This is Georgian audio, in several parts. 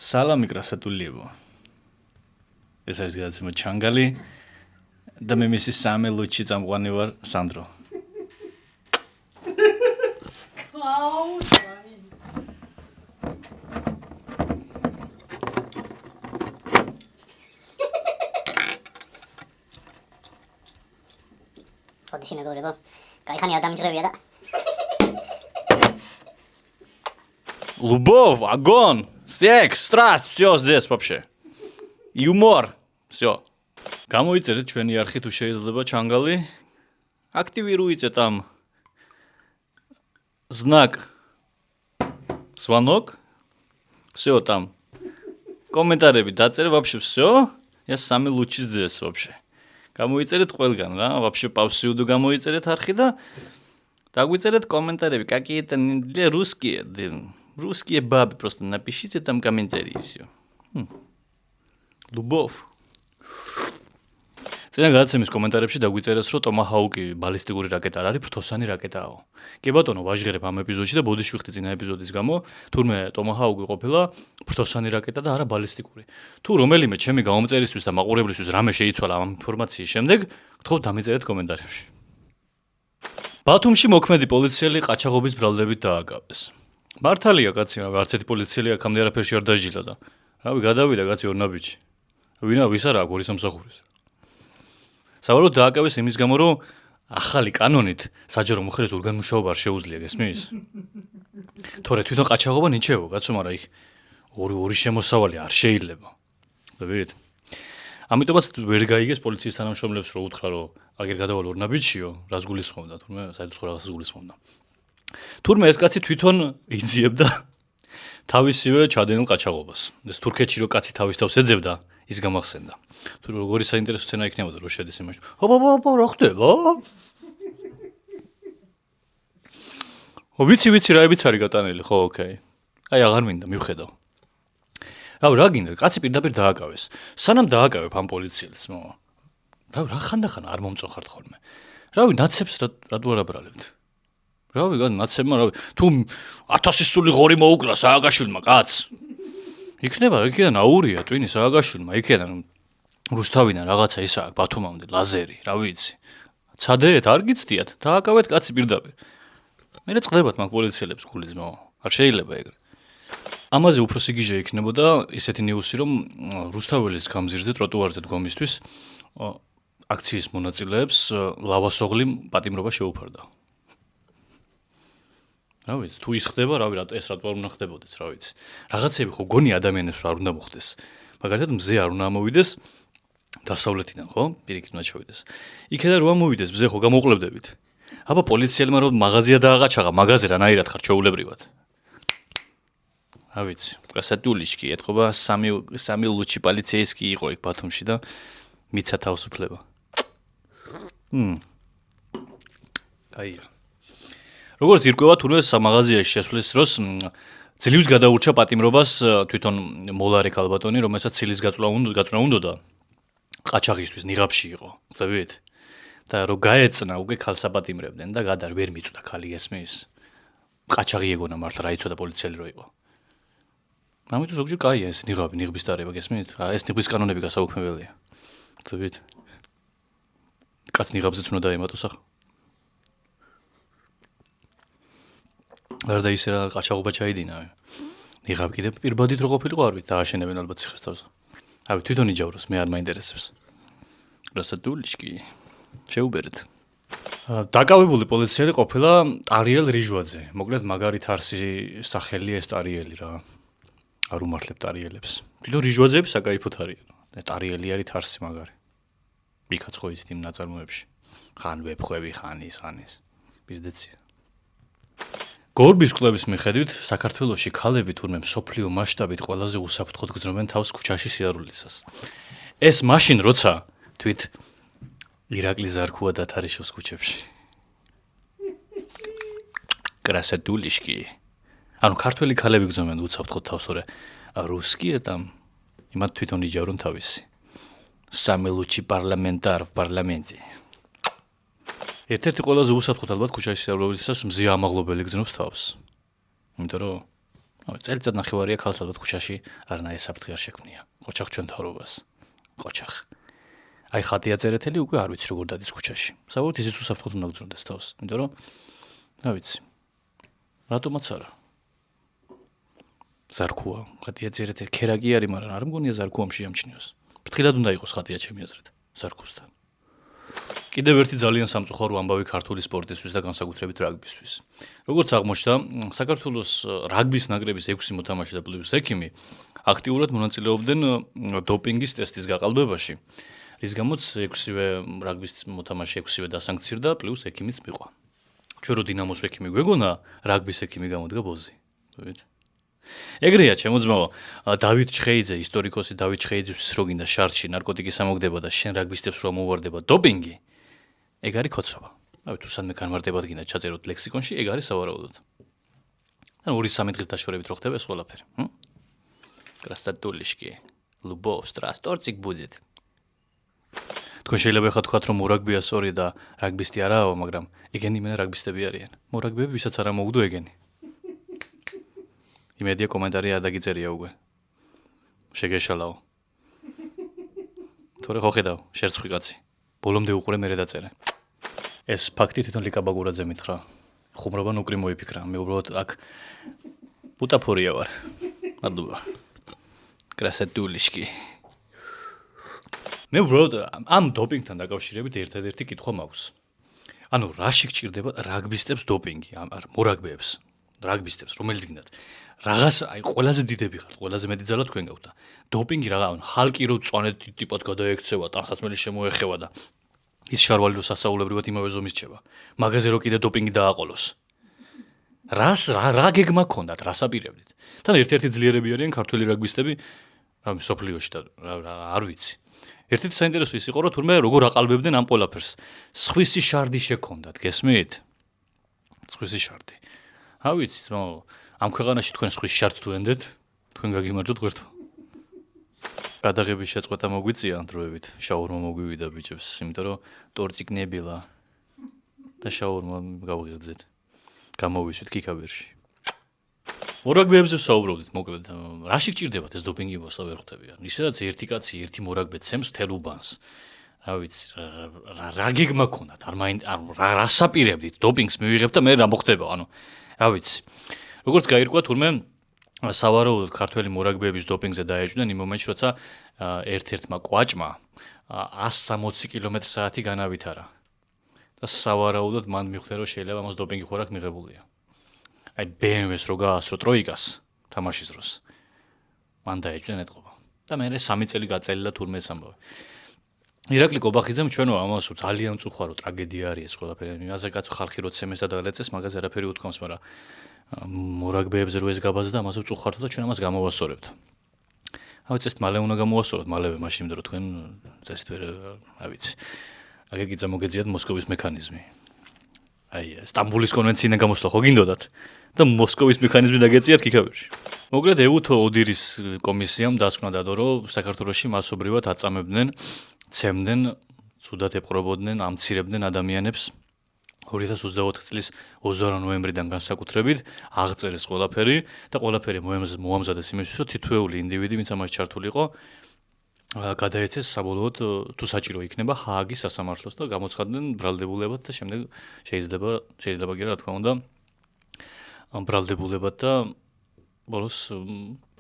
სალამი კრასატულიებო. ეს არის გადაცემა ჩანგალი და მე მისი სამი ლუჩი წამყვანი ვარ სანდრო. ოდიში მეგობრებო, кайხანი არ დამიჭრებია და Любовь, огонь, секс, страсть, всё здесь вообще. Юмор, всё. გამოიწერეთ ჩვენი არხი თუ შეიძლება ჩანგალი. Активируйте там знак звонок. Всё там. Комментарии დაწერე вообще всё. Я самый лучший здесь вообще. გამოიწერეთ ყველგან რა, вообще повсюду გამოიწერეთ არხი და დაგვიწერეთ კომენტარები. Какие-то русские бабы просто напишите там комментарии и всё. Любовь. წინა გადაცემის კომენტარებში დაგვიწერეს, რომ ტომაჰაუკი ბალისტიკური რაკეტა არ არის, ფრთოსანი რაკეტაო. კი ბატონო, ვაჟღერებ ამ ეპიზოდში და ბოდიში ვიხდი წინა ეპიზოდის გამო, თურმე ტომაჰაუკი ყოფილა ფრთოსანი რაკეტა და არა ბალისტიკური. თუ რომელიმე ჩემი გამომწერისთვის და მაყურებლისთვის რამე შეიცვალა ამ ინფორმაციის შემდეგ, გთხოვთ დამიწერეთ კომენტარებში. ბათუმში მოქმედი პოლიციელი ყაჩაღობის ბრალდებით დააკავეს. მართალია კაცი, რა არც ერთი პოლიციელი აქამდე არაფერში არ დაჟილა და რავი გადავიდა კაცი ორნაბიჯი. ვის არა აქვს ორი სამსახურის. სავარაუდოდ დააკავეს იმის გამო, რომ ახალი კანონით საჯარო მოხელეს ორგანმუშაობა არ შეუძლია, გესმის? თორე თვითონ ყაჩაღობა ნიჩეო, კაცო, მაგრამ იქ ორი შემოსავალი არ შეიძლება. ხვდებით? ამიტომაც ვერ გაიგეს პოლიციის თანამშრომლებს რომ უთხრა, რომ აგერ გადავალ ორნაბიჯიო, რას გულისხმობდა, თურმე საერთოდ რაღაცას გულისხმობდა. თურმე ეს კაცი თვითონ იძიებდა თავისივე ჩადენილ ყაჩაღობას. ეს თურქეთში რო კაცი თავის თავს ეძებდა, ის გამახსენდა. თუ როგორი საინტერესო სცენა იქნებოდა რო შედის იმაში. ჰოპ, რა ხდება? ვიცი, რაებიც არის გატანილი, ხო, ოკეი. აი, აღარ მინდა, მივხედავ. რავი, რა გინდა, კაცი პირდაპირ დააკავეს. სანამ დააკავებ ამ პოლიციელს, რავი, რა ხანდახან არ მომწოხართ ხოლმე. რავი, ნაცებს რატო არ აბრალებთ? რავი, ნაცებმა, რავი, თუ 1000 სული ღორი მოუკლა სააგაშვილმა კაც. იქნება იქიდან აურია ტვინი სააგაშვილმა, იქიდან რუსთავიდან რაღაცა ისა აქვს ბათუმამდე ლაზერი, რა ვიცი. ცადეთ, არ გიცდიათ, დააკავეთ კაცი პირდაპირ. მერე წდებათ მაგ პოლიციელებს გული ძმაო. არ შეიძლება ეგრე. ამაზე უფრო სიგიჟე იქნებოდა ისეთი ნიუსი, რომ რუსთაველის გამზირზე ტროტუარზე დგომისთვის აქციის მონაწილეებს ლავასოღლი პატიმრობა შეუფარდა. რა ვიცი, თუ ის ხდება, რავი, ეს რატო არ უნდა ხდებოდეს, რა ვიცი. რაღაცები ხო გონი ადამიანებს რა არ უნდა მოხდეს. მაგალითად მზე არ უნდა ამოვიდეს დასავლეთიდან, ხო? პირიქით უნდა შევიდეს. იქიდან რო ამოვიდეს მზე ხო გამოუყლებდებით. აბა პოლიციელმა რომ მაღაზია დააღაჩაღა, მაღაზე რანაირად ხარ ჩაულებრივად. რა ვიცი, კრასატულიშკი ეთქობა სამი ლუჩი პოლიციეისკი იყო იქ ბათუმში და მიცა თავისუფლება. აია. როგორც ირკვევა თურმე სამაღაზიაში შესვლის დროს ძლივს გადაურჩა პატიმრობას თვითონ მოლარე ქალბატონი, რომელსაც ცილის გაწვლა უნდა ყაჩაღისთვის ნიღაბში იყო, ხდებით? და რო გაეწნა უკვე ქალს აპატიმრებდნენ და გადარ ვერ მიწვდა ქალი ესმის. ყაჩაღი ეგონა მართლა რა იცოდა პოლიციელი რო იყო. ამიტომ ზოგჯერ კაია ეს ნიღბის დარება, გესმით? ეს ნიღბის კანონები გასაუქმებელია. ხდებით? კაც ნიღაბზეც უნდა დაემატოს ახლა. არ და ისე რა ყაჩაღობა ჩაიდინა. ნიღაბ კიდე პირბადით რო ყოფილიყო არ ვიცი, დააშენებენ ალბათ ციხეს თავზე. რავი, თვითონ იჯავროს, მე არ მაინტერესებს. რასატულიშკი. შეუბერეთ. დაკავებული პოლიციელი ყოფილა ტარიელ რიჟვაძე. მოკლედ მაგარი თარსი სახელი ეს ტარიელი რა. არ უმართლებთ ტარიელებს. თვითონ რიჟვაძეები საკაიფოთ არიან. ტარიელი არის თარსი მაგარი. იქაც ხო იცით იმ ნაწარმოებში. ხან ვებხვევი, ხან ის. ბიზნესია. გორბის კვლევის მიხედვით, საქართველოში ქალები თურმე მსოფლიო მასშტაბით ყველაზე უსაფრთხოდ გრძნობენ თავს ქუჩაში სიარულისას. ეს მაშინ როცა თვით ირაკლი ზარქუა დათარიშოს ქუჩებში. კრასატულიშკი. ანუ ქართველი ქალები გრძნობენ უსაფრთხოდ თავს, თორე რუსკიე там იმათ თვითონ იჯავრონ თავისი. სამი ლუჩი პარლამენტარ в პარლამენტი. ერთ-ერთი ყველაზე უსაფრთხოდ ალბათ ქუჩაში სიარულისას მზე ამაღლობელი გრძნობს თავს. იმიტომ რომ წელიწად ნახევარია ქალს ალბათ ქუჩაში არანაირი საფრთხე არ შექმნია. ყოჩახ ჩვენ თავრობას. ყოჩახ. აი ხატი აწერეთელი უკვე არ ვიცი როგორ დადის ქუჩაში. საბოლოოდ ისიც უსაფრთხოდ უნდა გძრუნდეს თავს, იმიტომ რომ რა ვიცი. რატომაც არა. ზარქუა, ხატი აწერეთელი ქერაგი არის, მაგრამ არ მგონია ზარქუამ შეამჩნიოს. ფრთხილად უნდა იყოს ხატია ჩემი აზრით, ზარქუსთან. კიდევ ერთი ძალიან სამწუხარო ამბავი ქართული სპორტისთვის და განსაკუთრებით რაგბისთვის. როგორც აღმოჩნდა, საქართველოს რაგბის ნაკრების 6 მოთამაშე და პლუს ექიმი აქტიურად მონაწილეობდნენ დოპინგის ტესტის გაყალბებაში, რის გამოც 6-ვე რაგბის მოთამაშე 6-ვე დასანქცირდა, პლუს ექიმიც მიყვა. ჩვენ რო დინამოს ექიმი გვეგონა, რაგბის ექიმი გამოდგა ბოზი. ვთქვით? ეგრეა ჩემო ძმაო, დავით ჩხეიძე, ისტორიკოსი დავით ჩხეიძის რო გინდა შარტში ნარკოტიკის ამოგდება და შენ რაგბისტებს რო მოუვარდება დოპინგი, ეგ არის ქოცობა. რავი, თუ სანმე განმარტებად გინდა ჩაწეროთ ლექსიკონში, ეგ არის სავარაუდოდ. და 2-3 დღის დაშორებით რო ხდება ეს ყველაფერი, Красотулишки, любовь, страсть, торцик будет. თქვენ შეიძლება ხა თქვათ რომ მორაგბია სწორი და რაგბისტი არაო, მაგრამ ეგენი მე რაგბისტები არიან. მორაგბები ვისაც არ ამოუგდო ეგენი. იმედია კომენტარი არ დაგიწერია უკვე. შეგეშალაო. თორე ხო ხედავ, შერცხვი კაცი. ბოლომდე უყურე მე დაწერე. ეს ფაქტი თვითონ ლიკა ბაგურაძე მითხრა. ხუმრობა ნუკრი მოიფიქრა. მე უბრალოდ აქ ბუტაფორია ვარ. მადლობა. Красотулишки. მე უბრალოდ ამ დოპინგთან დაკავშირებით ერთადერთი კითხვა მაქვს. ანუ რაში გჭირდება რაგბისტებს დოპინგი, არ მორაგბეებს, რაგბისტებს, რომელიც გინდათ. რაღაც აი ყველაზე დიდები ხართ, ყველაზე მეტი ძალა თქვენ გაქვთ. დოპინგი რა, ანუ ჰალკი რო წვანეთ ტიპად გადაექცევა, ტანსაცმელი შემოეხევა და ის შარვალი რო სასაულებრივად იმავე ზომის რჩება. მაგაზე რო კიდე დოპინგი დააყოლოს. რა გეგმა გქონდათ, რას აპირებდით? თან ერთ-ერთი ძლიერები არიან ქართველი რაგბისტები, რა სოფლიოში და არ ვიცი. ერთ-ერთი საინტერესო ის იყო, რომ თურმე როგორ აყალბებდნენ ამ ყველაფერს. სხვისი შარდი შექონდათ, გესმით? სხვისი შარდი. რა ვიცი, რომ ამ ქვეყანაში თქვენ სხვის შარდს თუ ენდეთ, თქვენ გაგიმარჯვოთ ღერთო. გადაღების შეწყვეტა მოგვიწია დროებით, შაურმა მოგვივიდა ბიჭებს, იმიტომ რომ ტორტიკ ნებილა და შაურმა გავღერძეთ. გამოვისვით ქიქაბერში. მორაგბეებზე ვსაუბრობდით, მოკლედ, რაში გჭირდებათ ეს დოპინგი მოსლა ვერ ხვდებიან. ისედაც ერთი კაცი, ერთი მორაგბე ცემს თელ უბანს. რა ვიცი, რა გეგმა გქონდათ, რას აპირებდით, დოპინგს მივიღებთ და მე რა მოხდება, ანუ, რა ვიცი. როგორც გაირკვა, თურმე სავარაუდოდ ქართველი მორაგბეების დოპინგზე დაეჭვდნენ იმ მომენტში, როცა ერთ-ერთმა კვაჭმა 160 კმ/სთ განავითარა. და სავარაუდოდ მან მიხვდა, რომ შეიძლება მას დოპინგი ხო არ აქვს მიღებულია. აი BMW-ს რო გაასრო ტროიკას თამაშის დროს. მან დაეჭვნენ ეთყობა. და მე 3 წელი გაწელილა თურმე ეს ამბავი. ირაკლი კობახიძემ ჩვენო ამას ძალიან მწუხარო ტრაგედია არის ეს ყველაფერი. იმაზე კაც ხალხი რო ცემეს და დაგლეწეს, მაგაზე არაფერი უთქვამს, მაგრამ მორაგბეებზე რო ეს გაბაზდა, ამაზე მწუხართ და ჩვენ ამას გამოვასწორებთ. რა ვიცი, ეს მალე უნდა გამოვასწოროთ, მალევე მაშინ იმიტომ რომ თქვენ წესით ვერ, რა ვიცი. აგერ კი წამოგეძიათ მოსკოვის მექანიზმი. აი, სტამბულის კონვენციიდან გამოსვლა ხო გინდოდათ და მოსკოვის მექანიზმი დაგეწიათ ქიქაბერში. მოკლედ ეუთო ოდირის კომისიამ დასკვნა დადო, რომ საქართველოში მასობრივად აწამებდნენ, ცემდნენ, ცუდად ეპყრობოდნენ, ამცირებდნენ ადამიანებს 2024 წლის 22 ნოემბრიდან განსაკუთრებით აღწერეს ყველაფერი და ყველაფერი მოამზადეს იმისთვის, რომ თითოეული ინდივიდი, ვინც ამაში ჩართული იყო, გადაეცეს საბოლოოდ თუ საჭირო იქნება ჰააგის სასამართლოს და გამოცხადდნენ ბრალდებულებად და შემდეგ შეიძლება კი რა თქმა უნდა ბრალდებულებად და ბოლოს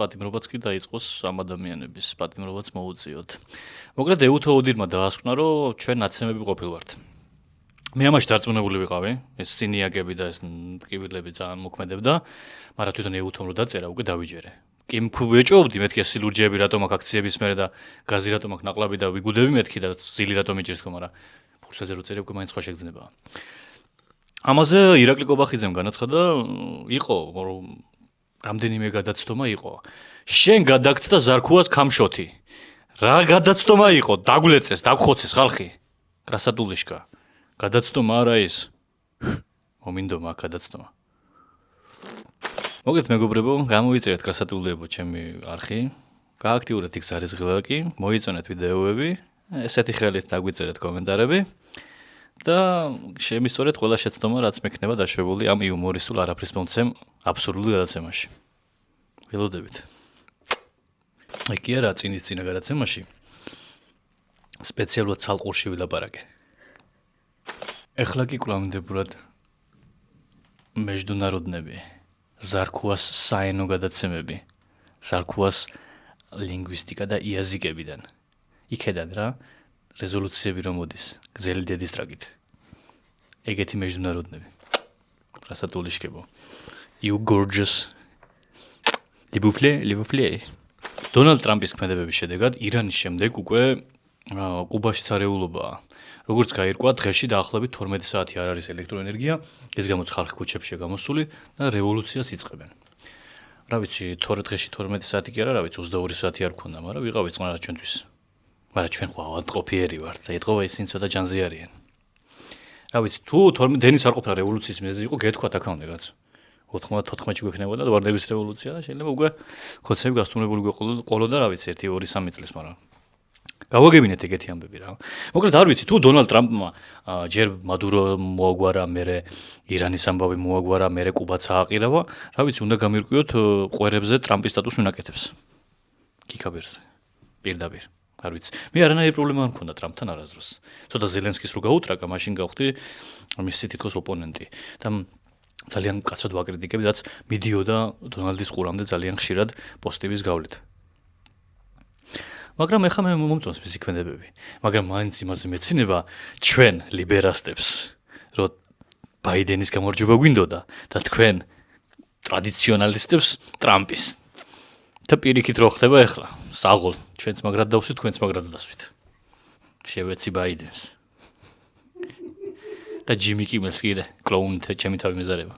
პატიმრობაც კი დაიწყოს ამ ადამიანების პატიმრობაც მოუწიოთ. მოკლედ ეუთო ოდირმა დაასკვნა, რომ ჩვენ ნაცემები ყოფილვართ. მე ამაში დარწმუნებული ვიყავი, ეს სინიაგები და ეს ტკივილები ძალიან მოქმედებდა, მაგრამ თვითონ ეუთომ რო დაწერა, უკვე დავიჯერე. კი ვეჭვობდი მეთქი ეს სილურჯეები რატომ აქ აქციების მერე და გაზი რატომ აქ ნაკლები და ვიგუდები მეთქი და ზილი რატომ იჭერს თქო, მაგრამ ფურცლაზე რო წერე უკვე მაინც სხვა შეგრძნებაა. ამაზე ირაკლი კობახიძემ განაცხადა, იყო რომ რამდენიმე გადაცდომა იყო. შენ გადაგცდა ზარქუას ქამშოთი. რა გადაცდომა იყო? დაგვლეწეს, დაგხოცეს ხალხი. კრასატულიშკა. გადაცდომა არა ის. მომინდომა გადაცდომა. მოგეთ მეგობრებო, გამოიწერეთ კრასატულებო ჩემი არხი. გააქტიურეთ იქ ზარიზღილაკი, მოიწონეთ ვიდეოები, ესეთი ხელით დაგვიწერეთ კომენტარები და შემისწორეთ ყველა შეცდომა, რაც მექნება დაშვებული ამ იუმორისტულ არაფრის მომცემ აბსურდულ გადაცემაში. ველოდებით. კი არა, წინის წინა გადაცემაში სპეციალურად ცალყურში ვილაპარაკე. ეხლა კი კვლავინდებურად მეჯდუნაროდნები, ზარქუას საენო გადაცემები, ზარქუას ლინგვისტიკა და იაზიკებიდან. იქედან რა, რეზოლუციები რომ მოდის, გზელი დედის ტრაგით. ეგეთი მეჯდუნაროდნები. რასატულიშკებო. You gorgeous. ლიბუფლე. დონალდ ტრამპის ქმედებების შედეგად ირანის შემდეგ უკვე კუბაში ცარეულობაა. როგორც გაირკვა, დღეში დაახლოებით 12 საათი არ არის ელექტროენერგია, ეს გამოც ხალხი ქუჩებშია გამოსული და რევოლუციას იწყებენ. რა ვიცი, დღეში 12 საათი კი არა, რა ვიცი, 22 საათი არ ქონდა, მაგრამ ვიღავი წყნარა ჩვენთვის. მაგრამ ჩვენ ხო ავადმყოფიერი ვართ და ეთყობა ისინი ცოტა ჯანზე არიან. რა ვიცი, თუ 12 დენის არ ყოფილა რევოლუციის მიზეზი იყო, გეთქვათ აქამდე კაცო. 94-ში გვექნებოდა ვარდების რევოლუცია და შეიძლება უკვე ხოცები გასტუმრებული გვეყოლოდა რა ვიცი 1-2-3 წლის, მაგრამ გავაგებინეთ ეგეთი ამბები რა. მოკლედ არ ვიცი, თუ დონალდ ტრამპმა ჯერ მადურო მოაგვარა, მერე ირანის ამბავი მოაგვარა, მერე კუბაც ააყირავა, რა ვიცი, უნდა გამირკვიოთ ყვერებზე ტრამპის სტატუსს უნაკეთებს. კიკაბერზე. პირდაპირ. არ ვიცი. მე არანაირი პრობლემა არ მქონდა ტრამპთან არასდროს. ცოტა ზელენსკის რო გაუტრაკა, მაშინ გავხდი მისი თითქოს ოპონენტი და ძალიან კაცად ვაკრიტიკები, რაც მიდიოდა დონალდის ყურამდე ძალიან ხშირად პოსტების გავლით. მაგრამ ეხლა მე მომწონს მისი ქმედებები. მაგრამ მაინც იმაზე მეცინება ჩვენ ლიბერასტებს, რომ ბაიდენის გამარჯვება გვინდოდა და თქვენ ტრადიციონალისტებს ტრამპის. და პირიქით რო ხდება ეხლა, საღოლ, ჩვენც მაგრად დავსვით, თქვენც მაგრად დასვით. შევეცი ბაიდენს. და ჯიმი კიმელს კიდე კლოუნით ჩემი თავი მეზარება.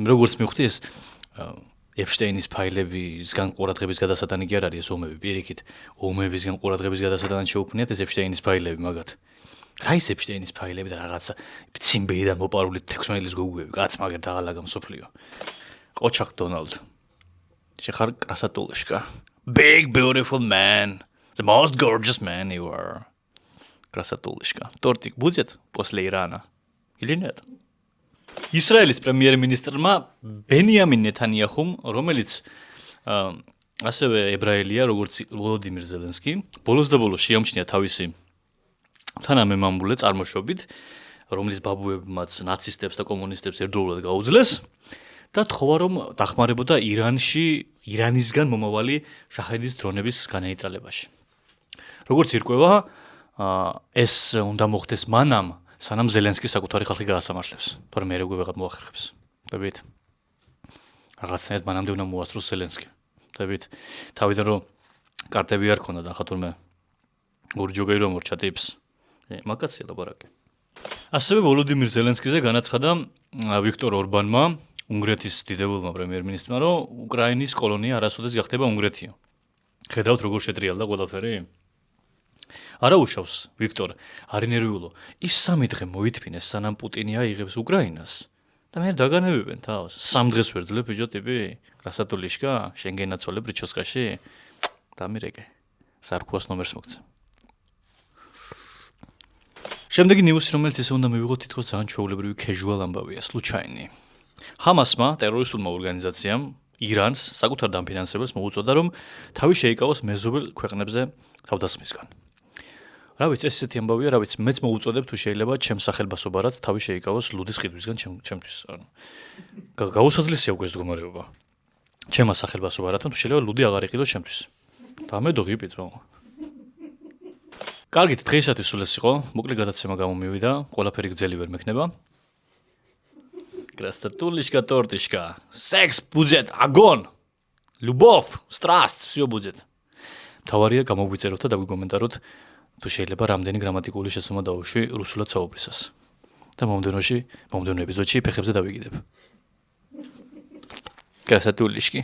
როგორც მივხვდი ეს ეპშტეინის ფაილებისგან ყურადღების გადასატანი კი არ არის ეს ომები, პირიქით, ომებისგან ყურადღების გადასატანად შეუქმნიათ ეს ეპშტეინის ფაილები მაგათ. რა ის ეპშტეინის ფაილები და რაღაცა ციმბეიდან მოპარული 16 გოგუები, კაც მაგერ დაღალაგა მსოფლიო. ყოჩახ დონალდ. შეხარ კრასატულიშკა. Big beautiful man. The most gorgeous man you are. Красотулышка. Тортик будет после Ирана? Или нет? ისრაელის პრემიერ-მინისტრმა ბენიამინ ნეთანიაჰუმ, რომელიც ასევე ებრაელია, როგორც ვოლოდიმირ ზელენსკი, ბოლოს და ბოლოს შეამჩნია თავისი თანამემამულე წარმოშობით, რომლის ბაბუებმაც ნაცისტებს და კომუნისტებს ერთდროულად გაუძლეს და თხოვა, რომ დახმარებოდა ირანისგან მომავალი შაჰედის დრონების განეიტრალებაში. როგორც ირკვევა, ეს უნდა მოხდეს მანამ, სანამ ზელენსკი საკუთარი ხალხი გაასამართლებს. თორემ მე უკვე ვეღარ მოახერხებს. ხდებით? რაღაცნაირად მანამდე უნდა მოასწროს ზელენსკი. ხდებით? თავიდან რომ კარტები არ ქონდა და ხა თურმე ორი ჯოგერი რომ მორჩა ტიპს. მაგაცია ლაპარაკი. ასევე ვოლოდიმირ ზელენსკიზე განაცხადა ვიქტორ ორბანმა, უნგრეთის დიდებულმა პრემიერ-მინისტრმა, რომ უკრაინის კოლონია არასოდეს გახდება უნგრეთიო. ხედავთ როგორ შეტრიალდა ყველაფერი? არა უშავს, ვიქტორ, არ ინერვიულო. ის 3 დღე მოითმინეს, სანამ პუტინი აიღებს უკრაინას. და მე დაგანებებენ თავს. 3 დღეს ვერძლებ ბიჭო ტიპი, რასატულიშკა, შენ გენაცვალე ბრიჩოსკაში. დამირეკე. ზარქუას ნომერს მოგცე. შემდეგი ნიუსი, რომელიც ისე უნდა მივიღოთ, თითქოს ძალიან ჩვეულებრივი casual ამბავია, случайный. ჰამასმა, ტერორისტულმა ორგანიზაციამ, ირანს, საკუთარ დამფინანსებელს მოუწოდა, რომ თავი შეიკავოს მეზობელ ქვეყნებზე თავდასხმისგან. რა ვიცი, ეს ისეთი ამბავია, რა ვიცი, მეც მოუწოდებ თუ შეიძლება ჩემს სახელმწიფოებად თავი შეიკავოს ლუდის ყიდვისგან ჩემთვის. გაუსაძლისია უკვე ეს მდგომარეობა. ჩემს სახელმწიფოებად თუ შეიძლება ლუდი აღარ იყიდოს ჩემთვის. და მე დოღიპიც მო. კარგით, დღეისათვის სულ ეს იყო, მოკლე გადაცემა გამომივიდა, ყველაფერი გძელი ვერ მექნება. Красотулечка, тортишка, секс будет, огонь, любовь, страсть, всё будет. თავარია გამოგვიწეროთ და დაგვიკომენტაროთ, თუ შეიძლება რამდენი გრამატიკული შესწორმა დავუშვი რუსულად საუბრისას. და მომდევნო ეპიზოდში ფეხებზე დავიგიდებ. Красотулечки.